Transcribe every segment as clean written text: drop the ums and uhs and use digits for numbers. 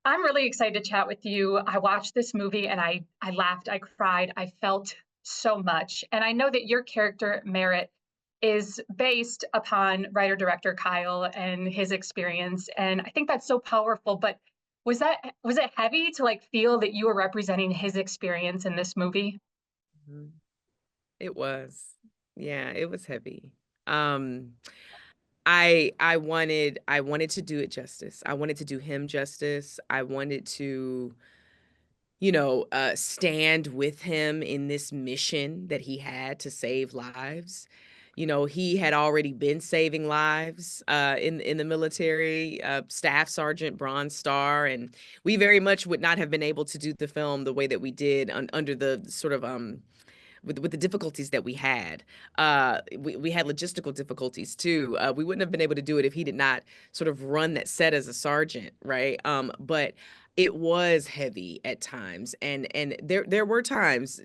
I'm really excited to chat with you. I watched this movie and I laughed, I cried, I felt so much. And I know that your character Merritt is based upon writer director Kyle and his experience, and I think that's so powerful. But was it heavy to like feel that you were representing his experience in this movie? Mhm. It was. Yeah, it was heavy. Um, I wanted to do it justice. I wanted to do him justice. I wanted to, stand with him in this mission that he had to save lives. He had already been saving lives in the military, Staff Sergeant Bronze Star, and we very much would not have been able to do the film the way that we did under the sort of with the difficulties that we had. We had logistical difficulties too. We wouldn't have been able to do it if he did not sort of run that set as a sergeant, right? But it was heavy at times, and there were times,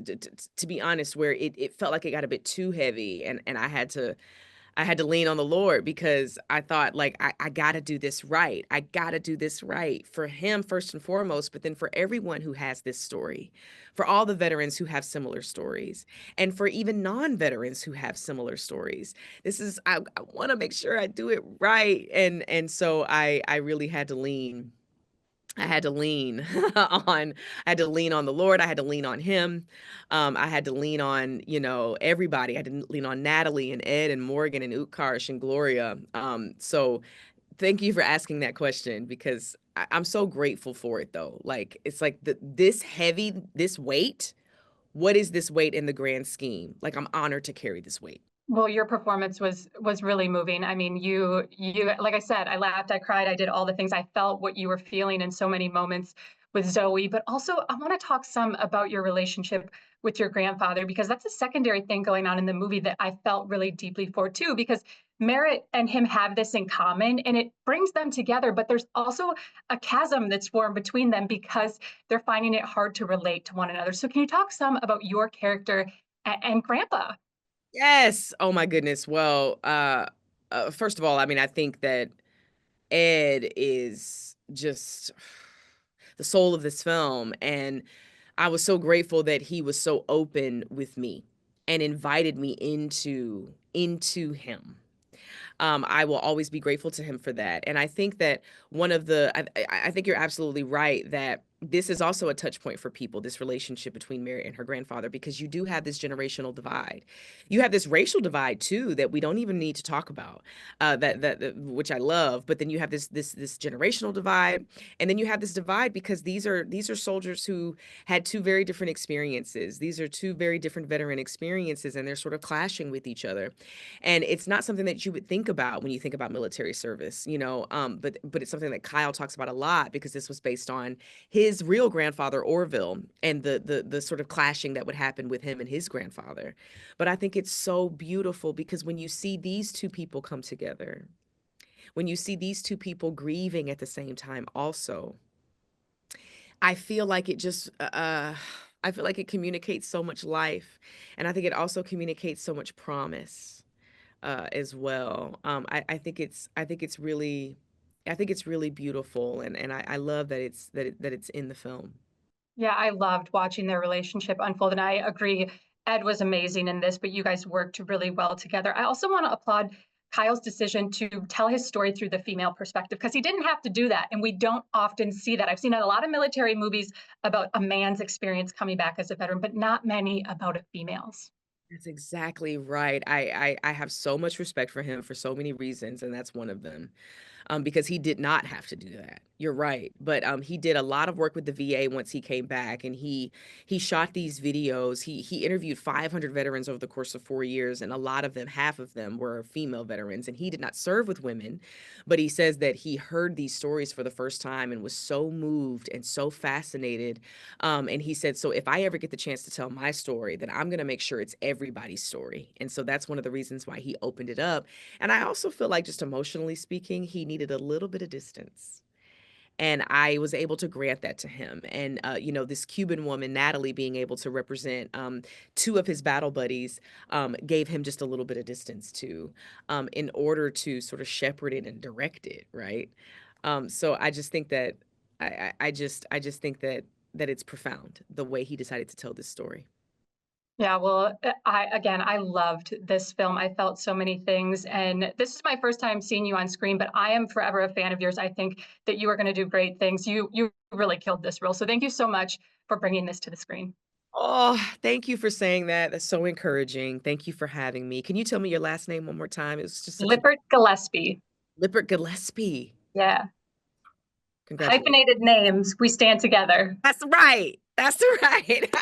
to be honest, where it felt like it got a bit too heavy, and I had to lean on the Lord because I thought, like, I gotta do this right. I gotta do this right for him first and foremost, but then for everyone who has this story, for all the veterans who have similar stories, and for even non-veterans who have similar stories. I want to make sure I do it right, and so I really had to lean. I had to lean on I had to lean on the Lord, I had to lean on him, I had to lean on, everybody. I had to lean on Natalie and Ed and Morgan and Utkarsh and Gloria. So thank you for asking that question because I'm so grateful for it though. Like it's like this weight. What is this weight in the grand scheme? Like I'm honored to carry this weight. Well, your performance was really moving. I mean, you like I said, I laughed, I cried, I did all the things. I felt what you were feeling in so many moments with Zoe, but also I want to talk some about your relationship with your grandfather because that's a secondary thing going on in the movie that I felt really deeply for too because Merritt and him have this in common and it brings them together, but there's also a chasm that's formed between them because they're finding it hard to relate to one another. So can you talk some about your character and grandpa? Yes. Oh my goodness. Well, first of all, I mean, I think that Ed is just the soul of this film, and I was so grateful that he was so open with me and invited me into him. I will always be grateful to him for that. And I think that I think you're absolutely right that this is also a touch point for people, this relationship between Mary and her grandfather, because you do have this generational divide. You have this racial divide too that we don't even need to talk about, which I love. But then you have this generational divide, and then you have this divide because these are soldiers who had two very different experiences. These are two very different veteran experiences, and they're sort of clashing with each other. And it's not something that you would think about when you think about military service, but it's something that Kyle talks about a lot because this was based on his real grandfather Orville and the sort of clashing that would happen with him and his grandfather. But I think it's so beautiful because when you see these two people come together, when you see these two people grieving at the same time also, I feel like I feel like it communicates so much life, and I think it also communicates so much promise as well. I think it's really beautiful, and I love that it's in the film. Yeah, I loved watching their relationship unfold, and I agree. Ed was amazing in this, but you guys worked really well together. I also want to applaud Kyle's decision to tell his story through the female perspective because he didn't have to do that, and we don't often see that. I've seen a lot of military movies about a man's experience coming back as a veteran, but not many about a female's. That's exactly right. I have so much respect for him for so many reasons, and that's one of them. Because he did not have to do that. You're right, but he did a lot of work with the VA once he came back, and he shot these videos. He interviewed 500 veterans over the course of 4 years, and a lot of them, half of them, were female veterans. And he did not serve with women, but he says that he heard these stories for the first time and was so moved and so fascinated. And he said, "So if I ever get the chance to tell my story, then I'm going to make sure it's everybody's story." And so that's one of the reasons why he opened it up. And I also feel like, just emotionally speaking, he needed a little bit of distance. And I was able to grant that to him. And, this Cuban woman, Natalie, being able to represent two of his battle buddies gave him just a little bit of distance too, in order to sort of shepherd it and direct it, right? So I just think that. I just think that it's profound the way he decided to tell this story. Yeah, well, I loved this film. I felt so many things, and this is my first time seeing you on screen, but I am forever a fan of yours. I think that you are going to do great things. You really killed this role. So thank you so much for bringing this to the screen. Oh, thank you for saying that. That's so encouraging. Thank you for having me. Can you tell me your last name one more time? It was just such a Lippert Gillaspie. Lippert Gillaspie. Yeah. Congratulations. Hyphenated names. We stand together. That's right. That's right.